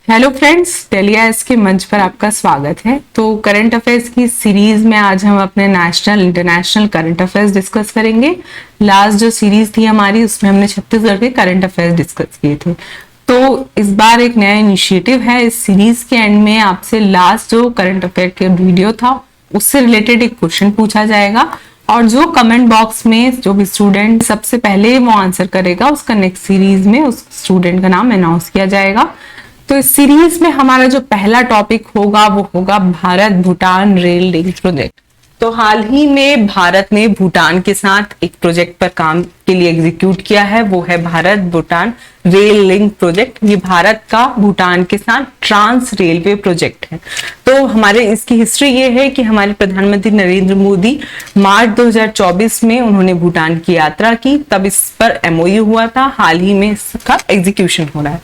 Hello friends, टेलियास के मंच पर आपका स्वागत है। तो करंट अफेयर्स की सीरीज में आज हम अपने national international current affairs discuss करेंगे। लास्ट जो सीरीज थी हमारी उसमें हमने छत्तीसगढ़ के करंट अफेयर्स डिस्कस किए थे। तो इस बार एक नया इनिशिएटिव है। इस सीरीज के एंड में आपसे लास्ट जो करंट अफेयर के वीडियो था उससे रिलेटेड एक क्वेश्चन पूछा जाएगा और जो कमेंट बॉक्स में जो भी स्टूडेंट सबसे पहले वो आंसर करेगा उसका नेक्स्ट सीरीज में उस स्टूडेंट का नाम अनाउंस किया जाएगा। तो इस सीरीज में हमारा जो पहला टॉपिक होगा वो होगा Bharat Bhutan rail link project. तो हाल ही में भारत ने भूटान के साथ एक प्रोजेक्ट पर काम के लिए एग्जीक्यूट किया है, वो है Bharat Bhutan rail link project. ये भारत का भूटान के साथ ट्रांस रेलवे प्रोजेक्ट है। तो हमारे इसकी हिस्ट्री ये है कि हमारे प्रधानमंत्री नरेंद्र मोदी मार्च 2024 में उन्होंने भूटान की यात्रा की, तब इस पर एमओयू हुआ था। हाल ही में इसका एग्जीक्यूशन हो रहा है।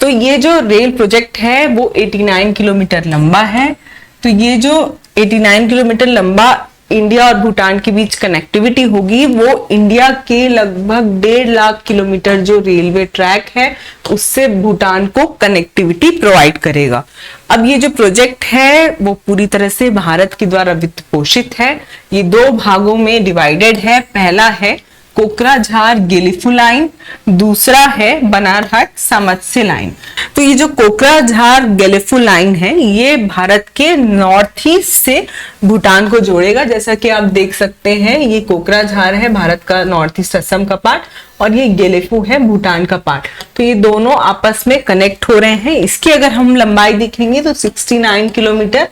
तो ये जो रेल प्रोजेक्ट है वो 89 किलोमीटर लंबा है। तो ये जो 89 किलोमीटर लंबा इंडिया और भूटान के बीच कनेक्टिविटी होगी वो इंडिया के लगभग 1.5 लाख किलोमीटर जो रेलवे ट्रैक है उससे भूटान को कनेक्टिविटी प्रोवाइड करेगा। अब ये जो प्रोजेक्ट है वो पूरी तरह से भारत के द्वारा वित्त पोषित है। ये 2 भागों में डिवाइडेड है। पहला है कोकराझार गेलीफू लाइन, दूसरा है बनारहाट सामतसे लाइन। तो ये जो कोकराझार गेलीफू लाइन है ये भारत के नॉर्थ ईस्ट से भूटान को जोड़ेगा। जैसा कि आप देख सकते हैं ये कोकराझार है भारत का नॉर्थ ईस्ट असम का पार्ट और ये गेलीफू है भूटान का पार्ट। तो ये दोनों आपस में कनेक्ट हो रहे हैं। इसकी अगर हम लंबाई देखेंगे तो 69 किलोमीटर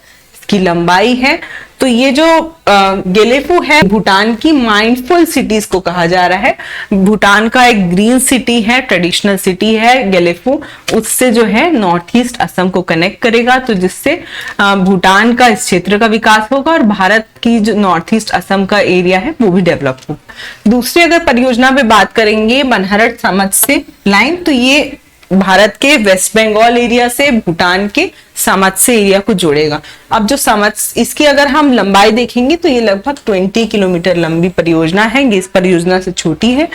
की लंबाई है। तो ये जो गेलीफू है भूटान की माइंडफुल सिटीज को कहा जा रहा है। भूटान का एक ग्रीन सिटी है, ट्रेडिशनल सिटी है गेलीफू, उससे जो है नॉर्थ ईस्ट असम को कनेक्ट करेगा। तो जिससे भूटान का इस क्षेत्र का विकास होगा और भारत की जो नॉर्थ ईस्ट असम का एरिया है वो भी डेवलप होगा। दूसरी अगर परियोजना पे बात करेंगे बनारहाट सामतसे लाइन, तो ये भारत के वेस्ट बंगाल एरिया से भूटान के सामतसे एरिया को जोड़ेगा। अब जो इसकी अगर हम लंबाई देखेंगे तो ये लगभग 20 किलोमीटर लंबी परियोजना है। ये इस परियोजना से छोटी है।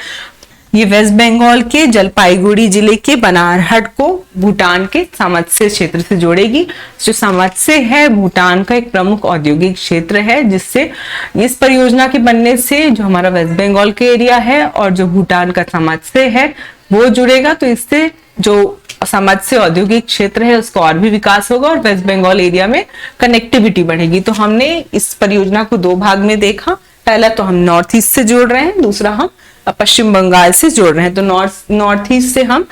ये वेस्ट बंगाल के जलपाईगुड़ी जिले के बनारहाट को भूटान के सामतसे क्षेत्र से जोड़ेगी। जो सामतसे है भूटान का एक प्रमुख औद्योगिक क्षेत्र है, जिससे इस परियोजना के बनने से जो हमारा वेस्ट बंगाल के एरिया है और जो भूटान का सामतसे है वो जुड़ेगा। तो इससे जो सामतसे औद्योगिक क्षेत्र है उसका और भी विकास होगा और वेस्ट बंगाल एरिया में कनेक्टिविटी बढ़ेगी। तो हमने इस परियोजना को 2 भाग में देखा। पहला तो हम नॉर्थ ईस्ट से जोड़ रहे हैं, दूसरा हम पश्चिम बंगाल से जोड़ रहे हैं। तो नॉर्थ ईस्ट से हम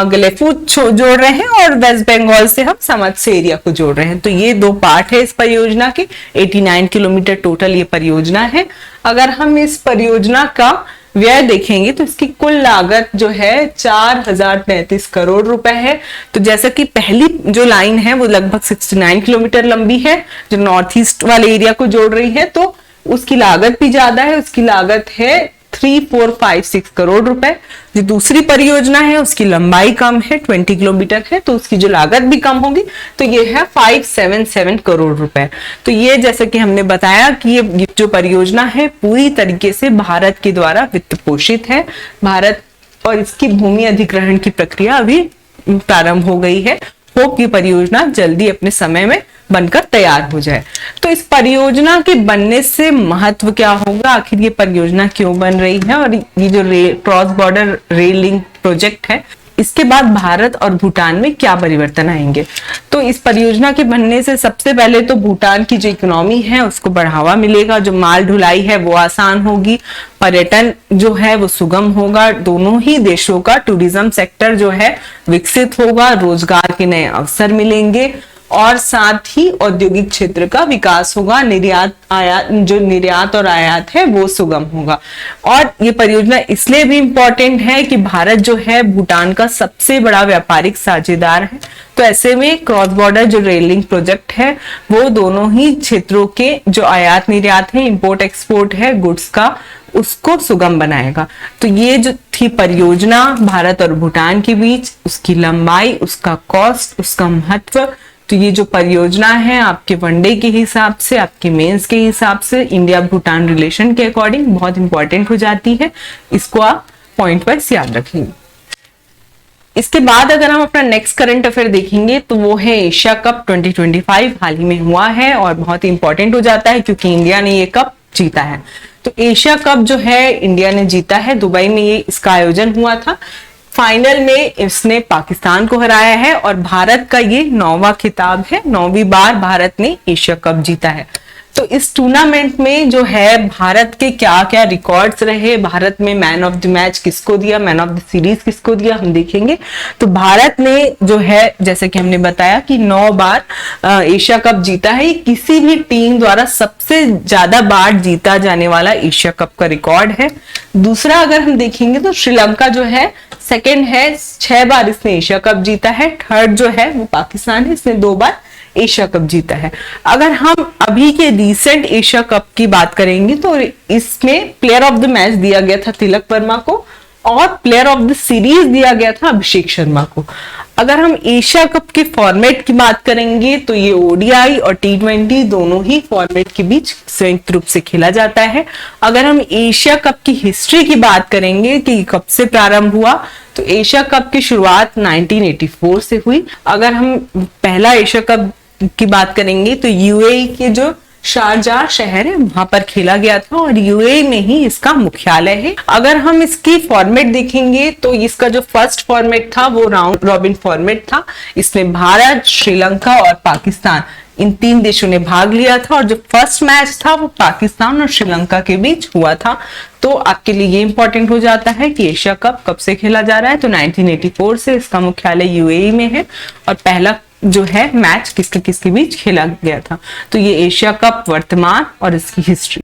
गेलीफू जोड़ रहे हैं और वेस्ट बंगाल से हम सामतसे एरिया को जोड़ रहे हैं। तो ये 2 पार्ट है इस परियोजना के। 89 किलोमीटर टोटल ये परियोजना है। अगर हम इस परियोजना का व्यय देखेंगे तो इसकी कुल लागत जो है 4033 करोड़ रुपए है। तो जैसा कि पहली जो लाइन है वो लगभग 69 किलोमीटर लंबी है जो नॉर्थ ईस्ट वाले एरिया को जोड़ रही है, तो उसकी लागत भी ज्यादा है। उसकी लागत है 3456 करोड़ रुपए। जो दूसरी परियोजना है उसकी लंबाई कम है, 20 किलोमीटर है, तो उसकी जो लागत भी कम होगी। तो ये है 577 करोड़ रुपए। तो ये जैसा कि हमने बताया कि ये जो परियोजना है पूरी तरीके से भारत के द्वारा वित्त पोषित है। भारत और इसकी भूमि अधिग्रहण की प्रक्रिया अभी प्रारंभ हो गई है। होप ये परियोजना जल्दी अपने समय में बनकर तैयार हो जाए। तो इस परियोजना के बनने से महत्व क्या होगा, आखिर ये परियोजना क्यों बन रही है और ये जो cross border rail link project है इसके बाद भारत और भूटान में क्या परिवर्तन आएंगे। तो इस परियोजना के बनने से सबसे पहले तो भूटान की जो इकोनॉमी है उसको बढ़ावा मिलेगा। जो माल ढुलाई है वो आसान होगी, पर्यटन जो है वो सुगम होगा, दोनों ही देशों का टूरिज्म सेक्टर जो है विकसित होगा, रोजगार के नए अवसर मिलेंगे और साथ ही औद्योगिक क्षेत्र का विकास होगा। निर्यात और आयात है वो सुगम होगा। और ये परियोजना इसलिए भी इंपॉर्टेंट है कि भारत जो है भूटान का सबसे बड़ा व्यापारिक साझेदार है। तो ऐसे में क्रॉस बॉर्डर जो रेल लिंक प्रोजेक्ट है वो दोनों ही क्षेत्रों के जो आयात निर्यात है, इंपोर्ट एक्सपोर्ट है गुड्स का, उसको सुगम बनाएगा। तो ये जो थी परियोजना भारत और भूटान के बीच, उसकी लंबाई, उसका कॉस्ट, उसका महत्व। तो ये जो परियोजना है आपके वनडे के हिसाब से, आपके मेंस के हिसाब से, इंडिया भूटान रिलेशन के अकॉर्डिंग बहुत इंपॉर्टेंट हो जाती है। इसको आप पॉइंट वाइज याद रखेंगे। इसके बाद अगर हम अपना नेक्स्ट करंट अफेयर देखेंगे तो वो है एशिया कप 2025, हाल ही में हुआ है और बहुत ही इंपॉर्टेंट हो जाता है क्योंकि इंडिया ने ये कप जीता है। तो एशिया कप जो है इंडिया ने जीता है, दुबई में ये इसका आयोजन हुआ था। फाइनल में इसने पाकिस्तान को हराया है और भारत का ये 9वां खिताब है, 9वीं बार भारत ने एशिया कप जीता है। तो इस टूर्नामेंट में जो है भारत के क्या क्या रिकॉर्ड्स रहे, भारत में मैन ऑफ द मैच किसको दिया, मैन ऑफ द सीरीज किसको दिया, हम देखेंगे। तो भारत ने जो है, जैसे कि हमने बताया कि 9 बार एशिया कप जीता है। ये किसी भी टीम द्वारा सबसे ज्यादा बार जीता जाने वाला एशिया कप का रिकॉर्ड है। दूसरा अगर हम देखेंगे तो श्रीलंका जो है सेकेंड है, 6 बार इसने एशिया कप जीता है। थर्ड जो है वो पाकिस्तान है, इसने 2 बार एशिया कप जीता है। अगर हम अभी के रिसेंट एशिया कप की बात करेंगे तो इसमें प्लेयर ऑफ द मैच दिया गया था तिलक वर्मा को और प्लेयर ऑफ द सीरीज दिया गया था अभिषेक शर्मा को। अगर हम एशिया कप के फॉर्मेट की बात करेंगे तो ये ओडीआई और T20 दोनों ही फॉर्मेट के बीच संयुक्त रूप से खेला जाता है। अगर हम एशिया कप की हिस्ट्री की बात करेंगे कि कब से प्रारंभ हुआ, तो एशिया कप की शुरुआत 1984 से हुई। अगर हम पहला एशिया कप की बात करेंगे तो यूएई के जो शारजाह शहर है वहां पर खेला गया था और यूएई में ही इसका मुख्यालय है। अगर हम इसकी फॉर्मेट देखेंगे तो इसका जो फर्स्ट फॉर्मेट था वो राउंड रॉबिन फॉर्मेट था। इसमें भारत, श्रीलंका और पाकिस्तान, इन 3 देशों ने भाग लिया था और जो फर्स्ट मैच था वो पाकिस्तान और श्रीलंका के बीच हुआ था। तो आपके लिए ये इंपॉर्टेंट हो जाता है कि एशिया कप कब से खेला जा रहा है, तो 1984 से, इसका मुख्यालय यूएई में है और पहला जो है मैच किसके बीच खेला गया था। तो ये एशिया कप वर्तमान और इसकी हिस्ट्री।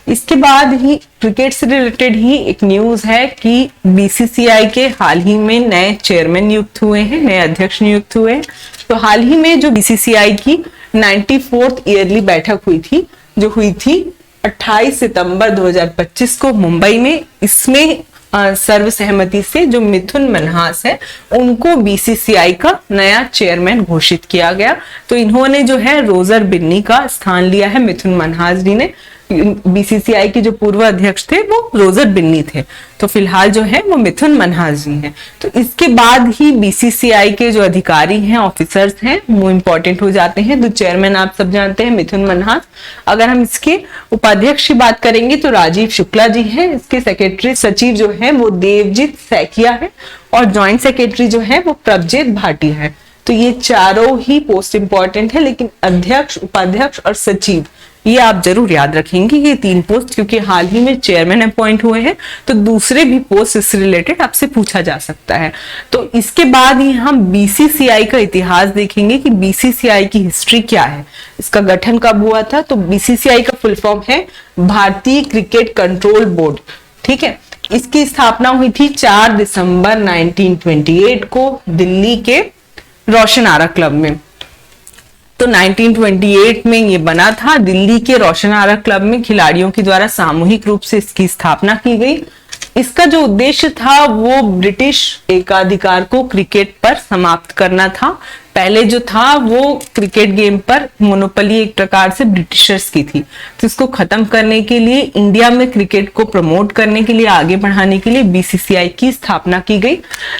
इसके बाद ही क्रिकेट से रिलेटेड ही एक न्यूज है कि बीसीसीआई के हाल ही में नए चेयरमैन नियुक्त हुए हैं, नए अध्यक्ष नियुक्त हुए हैं। तो हाल ही में जो बीसीसीआई की 94th ईयरली बैठक हुई थी, जो हुई थी 28 सितंबर 2025 को मुंबई में, इसमें सर्वसहमति से जो मिथुन मन्हास है उनको बीसीसीआई का नया चेयरमैन घोषित किया गया। तो इन्होंने जो है रोजर बिन्नी का स्थान लिया है। मिथुन मन्हास जी ने, बीसीसीआई के जो पूर्व अध्यक्ष थे वो रोजर बिन्नी थे, तो फिलहाल जो है वो मिथुन मन्हास जी हैं। तो इसके बाद ही बीसीसीआई के जो अधिकारी हैं, ऑफिसर्स हैं, वो इंपॉर्टेंट हो जाते हैं। तो चेयरमैन आप सब जानते हैं मिथुन मन्हास। अगर हम इसके उपाध्यक्ष की बात करेंगे तो राजीव शुक्ला जी हैं। इसके सेक्रेटरी सचिव जो है वो देवजीत सैकिया है और ज्वाइंट सेक्रेटरी जो है वो प्रभजीत भाटिया है। तो ये चारों ही पोस्ट इंपॉर्टेंट है, लेकिन अध्यक्ष, उपाध्यक्ष और सचिव ये आप जरूर याद रखेंगे, ये 3 पोस्ट, क्योंकि हाल ही में चेयरमैन अपॉइंट हुए हैं तो दूसरे भी पोस्ट इससे रिलेटेड आपसे पूछा जा सकता है। तो इसके बाद ही हम बीसीसीआई का इतिहास देखेंगे कि बीसीसीआई की हिस्ट्री क्या है, इसका गठन कब हुआ था। तो बीसीसीआई का फुल फॉर्म है भारतीय क्रिकेट कंट्रोल बोर्ड, ठीक है। इसकी स्थापना हुई थी 4 दिसंबर 1928 को दिल्ली के रोशन आरा क्लब में। तो 1928 में ये बना था। दिल्ली के रोशन आरा क्लब में खिलाड़ियों के द्वारा सामूहिक रूप से इसकी स्थापना की गई। इसका जो उद्देश्य था वो ब्रिटिश एकाधिकार को क्रिकेट पर समाप्त करना था। पहले जो था वो क्रिकेट गेम पर मोनोपोली एक प्रकार से ब्रिटिशर्स की थी, तो इसको खत्म करने के लिए, इंडिया में क्रिकेट को प्रमोट करने के लिए, आगे बढ़ाने के लिए बीसीसीआई की स्थापना की गई।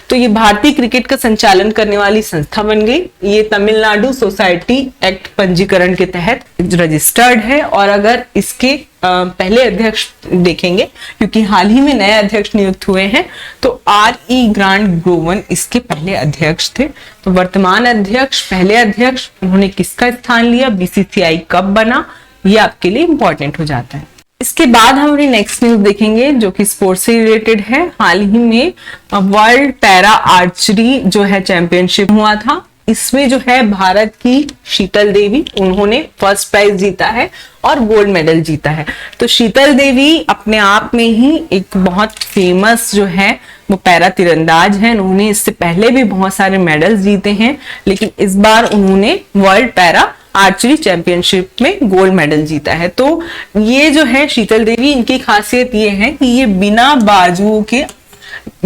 तो ये भारतीय क्रिकेट का संचालन करने वाली संस्था बन गई। ये तमिलनाडु सोसाइटी एक्ट पंजीकरण के तहत रजिस्टर्ड है। और अगर इसके पहले अध्यक्ष देखेंगे, क्योंकि हाल ही में नए अध्यक्ष नियुक्त हुए हैं, तो R.E. ग्रांट ग्रोवन इसके पहले अध्यक्ष थे। तो वर्तमान अध्यक्ष, पहले अध्यक्ष, उन्होंने किसका स्थान लिया, बीसीसीआई कब बना, ये आपके लिए इंपॉर्टेंट हो जाता है। इसके बाद हम अपनी नेक्स्ट न्यूज देखेंगे जो कि स्पोर्ट्स से रिलेटेड है। हाल ही में वर्ल्ड पैरा आर्चरी जो है चैंपियनशिप हुआ था। इसमें जो है भारत की शीतल देवी, उन्होंने फर्स्ट प्राइज जीता है और गोल्ड मेडल जीता है। तो शीतल देवी अपने आप में ही एक बहुत फेमस जो है वो पैरा तीरंदाज है। उन्होंने इससे पहले भी बहुत सारे मेडल्स जीते हैं, लेकिन इस बार उन्होंने वर्ल्ड पैरा आर्चरी चैंपियनशिप में गोल्ड मेडल जीता है। तो ये जो है शीतल देवी, इनकी खासियत ये है कि ये बिना बाजुओं के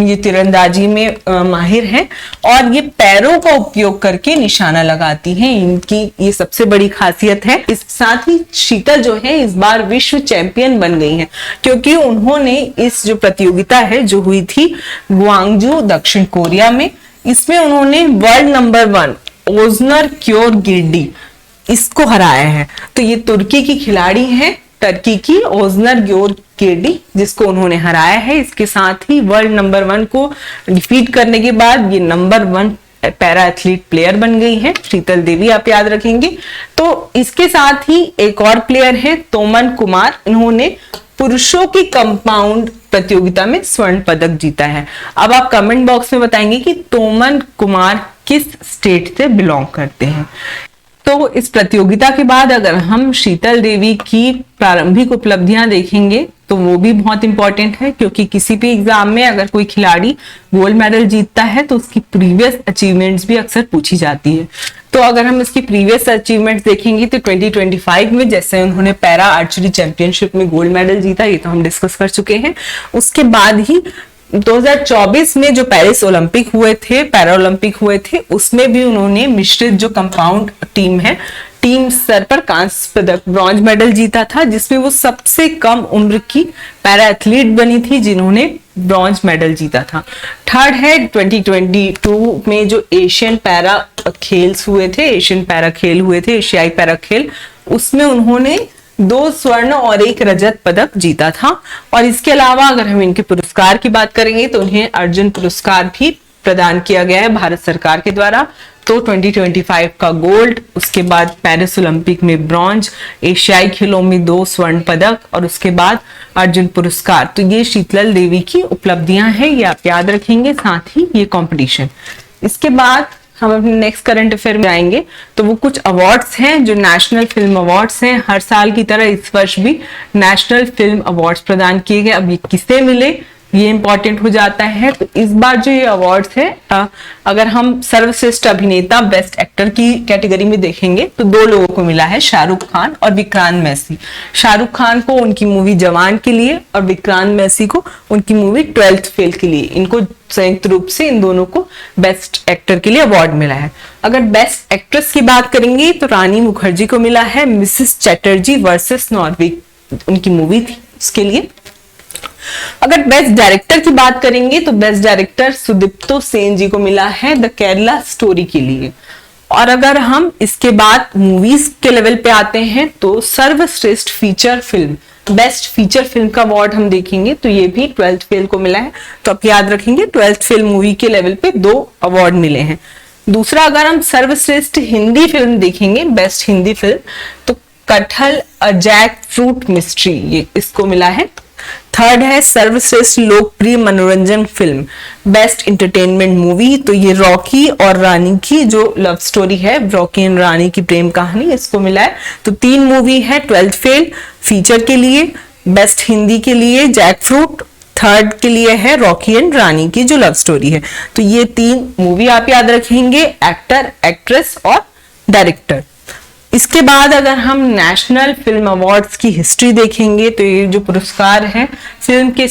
ये तीरंदाजी में माहिर है और ये पैरों का उपयोग करके निशाना लगाती हैं। इनकी ये सबसे बड़ी खासियत है। इस साथ ही शीतल जो है इस बार विश्व चैंपियन बन गई हैं, क्योंकि उन्होंने इस जो प्रतियोगिता है जो हुई थी ग्वांगजू दक्षिण कोरिया में, इसमें उन्होंने वर्ल्ड नंबर 1 ओजनर क्योर गिर्डी इसको हराया है। तो ये तुर्की की खिलाड़ी है, टर्की की ओजनर ग्योर गिर्डी, जिसको उन्होंने हराया है। इसके साथ ही वर्ल्ड नंबर 1 को डिफीट करने के बाद ये नंबर 1 पैरा एथलीट प्लेयर बन गई है। शीतल देवी आप याद रखेंगे। तो इसके साथ ही एक और प्लेयर है तोमन कुमार, इन्होंने पुरुषों की कंपाउंड प्रतियोगिता में स्वर्ण पदक जीता है। अब आप कमेंट बॉक्स में बताएंगे कि तोमन कुमार किस स्टेट से बिलोंग करते हैं। तो इस प्रतियोगिता के बाद अगर हम शीतल देवी की प्रारंभिक उपलब्धियां देखेंगे तो वो भी बहुत इंपॉर्टेंट है, क्योंकि किसी भी एग्जाम में अगर कोई खिलाड़ी गोल्ड मेडल जीतता है तो उसकी प्रीवियस अचीवमेंट्स भी अक्सर पूछी जाती है। तो अगर हम इसकी प्रीवियस अचीवमेंट्स देखेंगे तो 2025 में जैसे उन्होंने पैरा आर्चरी चैंपियनशिप में गोल्ड मेडल जीता, ये तो हम डिस्कस कर चुके हैं। उसके बाद ही 2024 में जो पेरिस ओलंपिक हुए थे, पैरा ओलंपिक हुए थे, उसमें भी उन्होंने मिश्रित जो कंपाउंड टीम है, टीम स्तर पर कांस्य पदक ब्रॉन्ज मेडल जीता था, जिसमें वो सबसे कम उम्र की पैरा एथलीट बनी थी जिन्होंने ब्रॉन्ज मेडल जीता था। थर्ड है 2022 में जो एशियन पैरा खेल्स हुए थे, एशियन पैरा खेल हुए थे, एशियाई पैरा खेल, उसमें उन्होंने 2 स्वर्ण और 1 रजत पदक जीता था। और इसके अलावा अगर हम इनके पुरस्कार की बात करेंगे तो उन्हें अर्जुन पुरस्कार भी प्रदान किया गया है भारत सरकार के द्वारा। तो 2025 का गोल्ड, उसके बाद पेरिस ओलंपिक में ब्रॉन्ज, एशियाई खेलों में 2 स्वर्ण पदक और उसके बाद अर्जुन पुरस्कार। तो ये शीतल देवी की उपलब्धियां हैं, ये आप याद रखेंगे, साथ ही ये कंपटीशन। इसके बाद हम अपने नेक्स्ट करंट अफेयर में आएंगे तो वो कुछ अवार्ड्स हैं जो नेशनल फिल्म अवार्ड्स हैं। हर साल की तरह इस वर्ष भी नेशनल फिल्म अवार्ड्स प्रदान किए गए। अब ये किसे मिले ये इंपॉर्टेंट हो जाता है। तो इस बार जो ये अवार्ड्स है, अगर हम सर्वश्रेष्ठ अभिनेता बेस्ट एक्टर की कैटेगरी में देखेंगे तो 2 लोगों को मिला है, शाहरुख खान और विक्रांत मैसी। शाहरुख खान को उनकी मूवी जवान के लिए और विक्रांत मैसी को उनकी मूवी 12th फेल के लिए, इनको संयुक्त रूप से इन दोनों को बेस्ट एक्टर के लिए अवार्ड मिला है। अगर बेस्ट एक्ट्रेस की बात करेंगे तो रानी मुखर्जी को मिला है मिसेस चैटर्जी वर्सेस नॉर्वे, उनकी मूवी थी उसके लिए। अगर बेस्ट डायरेक्टर की बात करेंगे तो बेस्ट डायरेक्टर सुदीप्तो सेन जी को मिला है द केरला स्टोरी के लिए। और अगर हम इसके बाद मूवीज के लेवल पे आते हैं तो सर्वश्रेष्ठ feature film, best feature film का अवार्ड हम देखेंगे तो ये भी 12th फेल को मिला है। तो आप याद रखेंगे 12th फेल मूवी के लेवल पे 2 अवार्ड मिले हैं। दूसरा, अगर हम सर्वश्रेष्ठ हिंदी फिल्म देखेंगे, बेस्ट हिंदी फिल्म, तो कटहल अ जैक फ्रूट मिस्ट्री, ये इसको मिला है। थर्ड है सर्वश्रेष्ठ लोकप्रिय मनोरंजन फिल्म बेस्ट इंटरटेनमेंट मूवी, तो ये रॉकी और रानी की जो लव स्टोरी है, रॉकी एंड रानी की प्रेम कहानी, इसको मिला है। तो 3 मूवी है 12th फेल फीचर के लिए, बेस्ट हिंदी के लिए जैक फ्रूट, थर्ड के लिए है रॉकी एंड रानी की जो लव स्टोरी है। तो ये 3 मूवी आप याद रखेंगे, एक्टर, एक्ट्रेस और डायरेक्टर। इसके बाद अगर हम नेशनल फिल्म अवार्ड्स की हिस्ट्री देखेंगे तो ये जो पुरस्कार है फिल्म के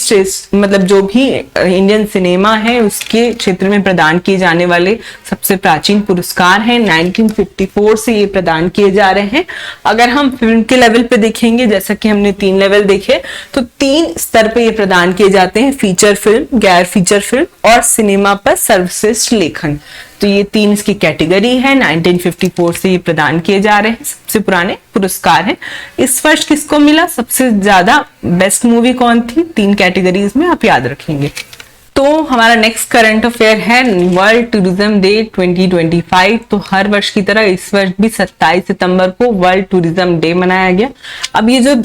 मतलब जो भी इंडियन सिनेमा है उसके क्षेत्र में प्रदान किए जाने वाले सबसे प्राचीन पुरस्कार हैं। 1954 से ये प्रदान किए जा रहे हैं। अगर हम फिल्म के लेवल पे देखेंगे, जैसा कि हमने 3 लेवल देखे, तो 3 स्तर पे ये प्रदान किए जाते हैं, फीचर फिल्म, गैर फीचर फिल्म और सिनेमा पर सर्वश्रेष्ठ लेखन। तो ये 3 इसकी कैटेगरी है। 1954 से ये प्रदान किए जा रहे हैं, सबसे पुराने पुरस्कार हैं। इस वर्ष किसको मिला सबसे ज्यादा, बेस्ट मूवी कौन थी, 3 कैटेगरीज में आप याद रखेंगे। तो हमारा नेक्स्ट करंट अफेयर है वर्ल्ड टूरिज्म डे 2025। तो हर वर्ष की तरह इस वर्ष भी 27 सितंबर को वर्ल्ड टूरिज्म डे मनाया गया। अब ये जो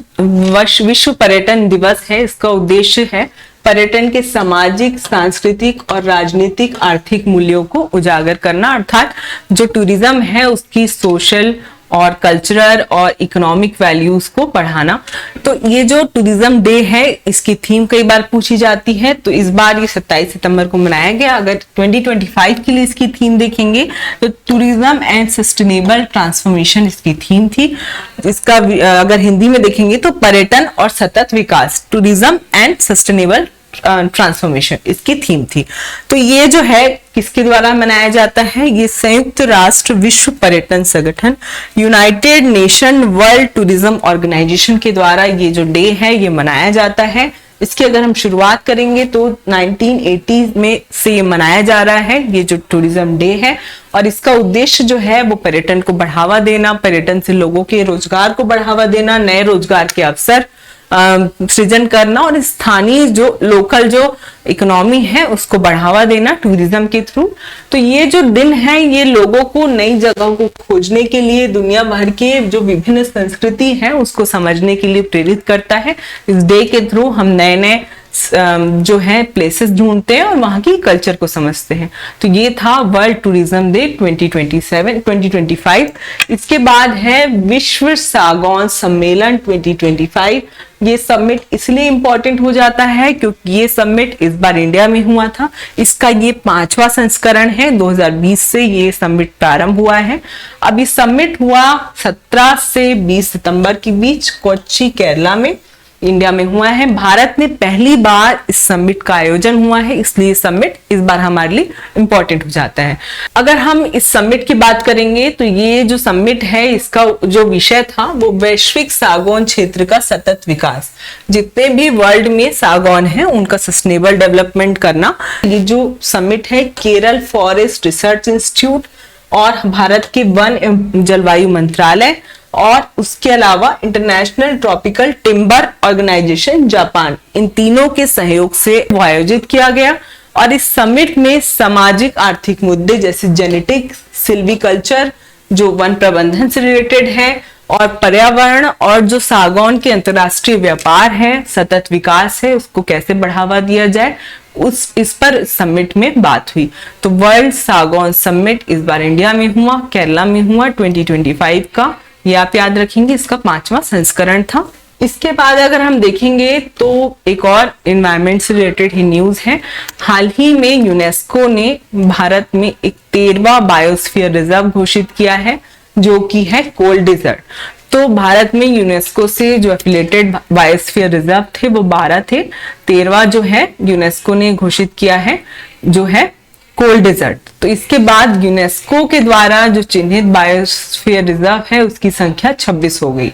विश्व पर्यटन दिवस है, इसका उद्देश्य है पर्यटन के सामाजिक, सांस्कृतिक और राजनीतिक आर्थिक मूल्यों को उजागर करना, अर्थात जो टूरिज्म है उसकी सोशल और कल्चरल और इकोनॉमिक वैल्यूज को बढ़ाना। तो ये जो टूरिज्म डे है इसकी थीम कई बार पूछी जाती है, तो इस बार ये 27 सितंबर को मनाया गया। अगर 2025 के लिए इसकी थीम देखेंगे तो टूरिज्म एंड सस्टेनेबल ट्रांसफॉर्मेशन इसकी थीम थी। इसका अगर हिंदी में देखेंगे तो पर्यटन और सतत विकास, टूरिज्म एंड सस्टेनेबल ट्रांसफॉर्मेशन इसकी थीम थी। तो ये जो है किसके द्वारा मनाया जाता है, ये संयुक्त राष्ट्र विश्व पर्यटन संगठन, United Nation World Tourism Organization के द्वारा ये जो डे है ये मनाया जाता है। इसकी अगर हम शुरुआत करेंगे तो 1980 में से ये मनाया जा रहा है, ये जो टूरिज्म डे है। और इसका उद्देश्य जो है वो पर्यटन को बढ़ावा देना, पर्यटन से लोगों के रोजगार को बढ़ावा देना, नए रोजगार के अवसर सृजन करना और स्थानीय जो लोकल जो इकोनॉमी है उसको बढ़ावा देना टूरिज्म के थ्रू। तो ये जो दिन है ये लोगों को नई जगहों को खोजने के लिए, दुनिया भर के जो विभिन्न संस्कृति है उसको समझने के लिए प्रेरित करता है। इस डे के थ्रू हम नए नए जो है प्लेसेस ढूंढते हैं और वहां की कल्चर को समझते हैं। तो ये था वर्ल्ड टूरिज्म डे 2025। इसके बाद है विश्व सागौन सम्मेलन 2025। ये समिट इसलिए इंपॉर्टेंट हो जाता है क्योंकि ये समिट इस बार इंडिया में हुआ था। इसका ये 5वां संस्करण है, 2020 से ये समिट प्रारंभ हुआ है। अब ये समिट हुआ 17 से 20 सितंबर के बीच कोच्चि केरला में, इंडिया में हुआ है। भारत में पहली बार इस समिट का आयोजन हुआ है, इसलिए समिट इस बार हमारे लिए इंपॉर्टेंट हो जाता है। अगर हम इस समिट की बात करेंगे तो ये जो समिट है इसका जो विषय था वो वैश्विक सागौन क्षेत्र का सतत विकास, जितने भी वर्ल्ड में सागौन है उनका सस्टेनेबल डेवलपमेंट करना। ये जो समिट है केरल फॉरेस्ट रिसर्च इंस्टीट्यूट और भारत के वन एवं जलवायु मंत्रालय और उसके अलावा international tropical timber organization Japan, इन तीनों के सहयोग से वो आयोजित किया गया। और इस समिट में सामाजिक आर्थिक मुद्दे जैसे जेनेटिक, सिल्वीकल्चर जो वन प्रबंधन से रिलेटेड है, और पर्यावरण और जो सागौन के अंतरराष्ट्रीय व्यापार है, सतत विकास है, उसको कैसे बढ़ावा दिया जाए, इस पर समिट में बात हुई। तो वर्ल्ड सागौन समिट इस बार इंडिया में हुआ, केरला में हुआ 2025 का, ये आप याद रखेंगे। इसका 5वां संस्करण था। इसके बाद अगर हम देखेंगे तो एक और एनवायरनमेंट से रिलेटेड ही न्यूज है। हाल ही में यूनेस्को ने भारत में एक 13वां बायोस्फीयर रिजर्व घोषित किया है जो कि है कोल डिजर्ट। तो भारत में यूनेस्को से जो एफिलेटेड बायोस्फीयर रिजर्व थे वो 12 थे, 13वां जो है यूनेस्को ने घोषित किया है जो है कोल डिजर्ट। तो इसके बाद यूनेस्को के द्वारा जो चिन्हित बायोस्फीयर रिजर्व है उसकी संख्या 26 हो गई।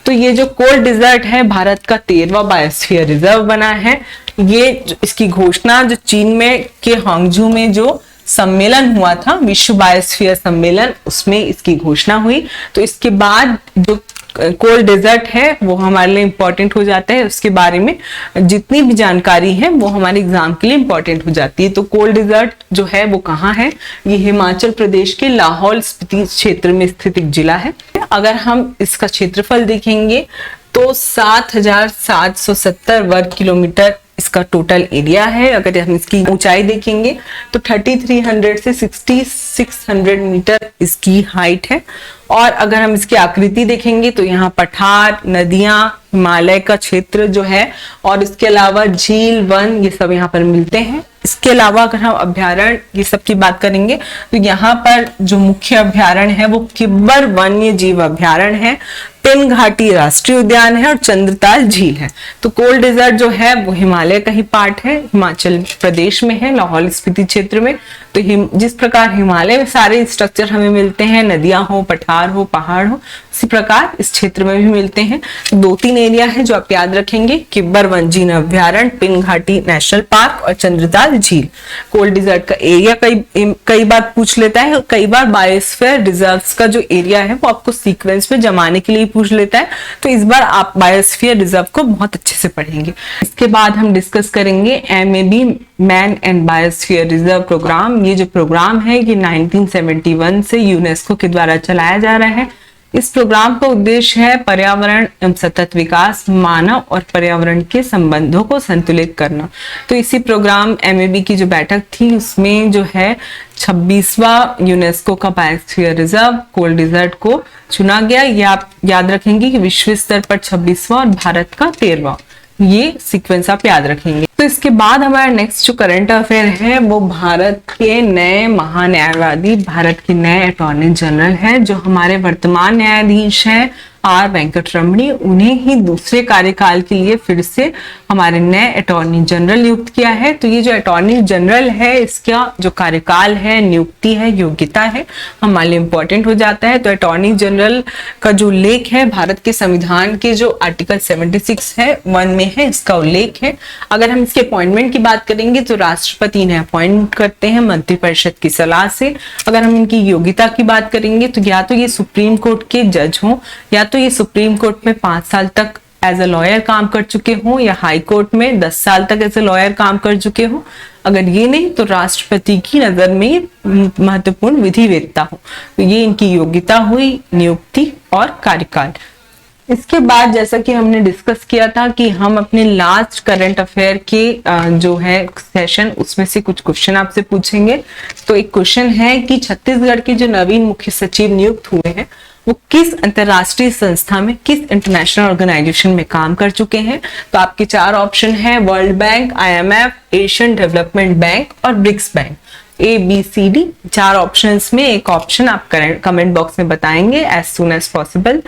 तो ये जो कोल डिजर्ट है भारत का 13वां बायोस्फीयर रिजर्व बना है। ये इसकी घोषणा जो चीन में के हांगझू में जो सम्मेलन हुआ था, विश्व बायोस्फीयर सम्मेलन, उसमें इसकी घोषणा हुई। तो इसके बाद जो कोल डेजर्ट है वो हमारे लिए इंपॉर्टेंट हो जाता है, उसके बारे में जितनी भी जानकारी है वो हमारे एग्जाम के लिए इंपॉर्टेंट हो जाती है। तो कोल डेजर्ट जो है वो कहाँ है, ये हिमाचल प्रदेश के लाहौल स्पीति क्षेत्र में स्थित एक जिला है। अगर हम इसका क्षेत्रफल देखेंगे तो 7,770 वर्ग किलोमीटर इसका टोटल एरिया है। अगर हम इसकी ऊंचाई देखेंगे तो 3300 से 6600 मीटर इसकी हाइट है। और अगर हम इसकी आकृति देखेंगे तो यहाँ पठार, नदियां, हिमालय का क्षेत्र जो है और इसके अलावा झील, वन, ये सब यहाँ पर मिलते हैं। इसके अलावा अगर हम अभ्यारण्य ये सब की बात करेंगे तो यहाँ पर जो मुख्य अभ्यारण्य है वो किब्बर वन्य जीव अभ्यारण्य है, पिन घाटी राष्ट्रीय उद्यान है और चंद्रताल झील है। तो कोल डेजर्ट जो है वो हिमालय का ही पार्ट है, हिमाचल प्रदेश में है, लाहौल स्पीति क्षेत्र में। तो जिस प्रकार हिमालय में सारे स्ट्रक्चर हमें मिलते हैं, नदियां हो, पठार हो, पहाड़ हो, उसी प्रकार इस क्षेत्र में भी मिलते हैं। 2-3 एरिया है जो आप याद रखेंगे, किब्बर वन्यजीव अभ्यारण्य, पिन घाटी नेशनल पार्क और चंद्रताल झील। कोल डेजर्ट का एरिया कई बार पूछ लेता है, कई बार बायोस्फीयर रिजर्व्स का जो एरिया है वो आपको सीक्वेंस में जमाने के लिए पूछ लेता है। तो इस बार आप बायोस्फीयर रिजर्व को बहुत अच्छे से पढ़ेंगे। इसके बाद हम डिस्कस करेंगे MAB Man and Biosphere Reserve Programme. ये जो प्रोग्राम है ये 1971 से यूनेस्को के द्वारा चलाया जा रहा है। इस प्रोग्राम का उद्देश्य है पर्यावरण एवं सतत विकास, मानव और पर्यावरण के संबंधों को संतुलित करना। तो इसी प्रोग्राम MAB की जो बैठक थी उसमें जो है 26वां यूनेस्को का बायोस्फीयर रिजर्व कोल डेजर्ट को चुना गया। ये आप याद रखेंगे कि विश्व स्तर पर 26वां और भारत का 13वां, ये सीक्वेंस आप याद रखेंगे। तो इसके बाद हमारा नेक्स्ट जो करंट अफेयर है वो भारत के नए महान्यायवादी, भारत के नए अटॉर्नी जनरल हैं, जो हमारे वर्तमान न्यायाधीश हैं आर वेंकटरमणी, उन्हें ही दूसरे कार्यकाल के लिए फिर से हमारे नए अटॉर्नी जनरल नियुक्त किया है। तो ये जो अटॉर्नी जनरल है, इसका जो कार्यकाल है, नियुक्ति है, योग्यता है, हमारे लिए इंपॉर्टेंट हो जाता है। तो अटॉर्नी जनरल का जो उल्लेख है भारत के संविधान के जो आर्टिकल 76 है 1 में है, इसका उल्लेख है। अगर हम इसके अपॉइंटमेंट की बात करेंगे तो राष्ट्रपति इन्हें अपॉइंट करते हैं मंत्रिपरिषद की सलाह से। अगर हम इनकी योग्यता की बात करेंगे तो या तो ये सुप्रीम कोर्ट के जज हों, या तो ये सुप्रीम कोर्ट में 5 साल तक एज ए लॉयर काम कर चुके हों, या हाई कोर्ट में 10 साल तक एज ए लॉयर काम कर चुके हों। अगर ये नहीं तो राष्ट्रपति की नजर में महत्वपूर्ण विधिवेत्ता हो। तो ये इनकी योग्यता हुई, नियुक्ति और कार्यकाल। इसके बाद जैसा कि हमने डिस्कस किया था कि हम अपने लास्ट करंट अफेयर के जो है सेशन, उसमें से कुछ क्वेश्चन आपसे पूछेंगे। तो एक क्वेश्चन है कि छत्तीसगढ़ के जो नवीन मुख्य सचिव नियुक्त हुए हैं वो किस अंतरराष्ट्रीय संस्था में, किस इंटरनेशनल ऑर्गेनाइजेशन में काम कर चुके हैं। तो आपके 4 ऑप्शन है, world bank, IMF, Asian development bank और ब्रिक्स बैंक। ABCD 4 ऑप्शंस में एक ऑप्शन आप कमेंट बॉक्स में बताएंगे एज सून एज पॉसिबल।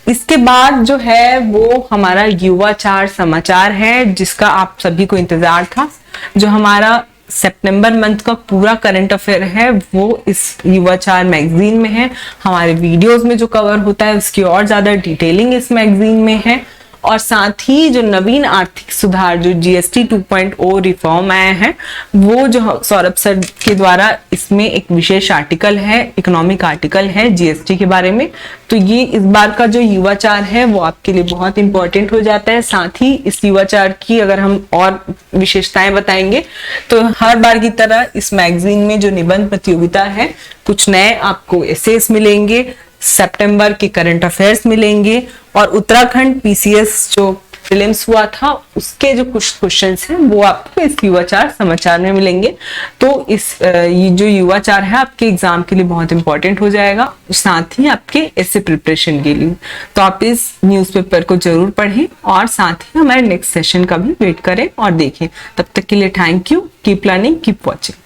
इसके बाद जो है वो हमारा युवाचार समाचार है, जिसका आप सभी को इंतजार था। जो हमारा सितंबर मंथ का पूरा करंट अफेयर है वो इस युवाचार मैगजीन में है। हमारे वीडियोस में जो कवर होता है उसकी और ज्यादा डिटेलिंग इस मैगजीन में है। और साथ ही जो नवीन आर्थिक सुधार, जो GST 2.0 रिफॉर्म आया है, वो जो सौरभ सर के द्वारा इसमें एक विशेष आर्टिकल है, इकोनॉमिक आर्टिकल है GST के बारे में। तो ये इस बार का जो युवाचार है वो आपके लिए बहुत इंपॉर्टेंट हो जाता है। साथ ही इस युवाचार की अगर हम और विशेषताएं बताएंगे तो हर बार की तरह इस मैगजीन में जो निबंध प्रतियोगिता है, कुछ नए आपको एसेस मिलेंगे, सितंबर के करंट अफेयर्स मिलेंगे, और उत्तराखंड PCS जो प्रीलिम्स हुआ था उसके जो कुछ क्वेश्चंस हैं वो आपको इस युवाचार समाचार में मिलेंगे। तो इस ये जो युवाचार है आपके एग्जाम के लिए बहुत इंपॉर्टेंट हो जाएगा, साथ ही आपके ऐसे प्रिपरेशन के लिए। तो आप इस न्यूज़पेपर को जरूर पढ़ें और साथ ही हमारे नेक्स्ट सेशन का भी वेट करें और देखें। तब तक के लिए thank you, keep learning, keep watching.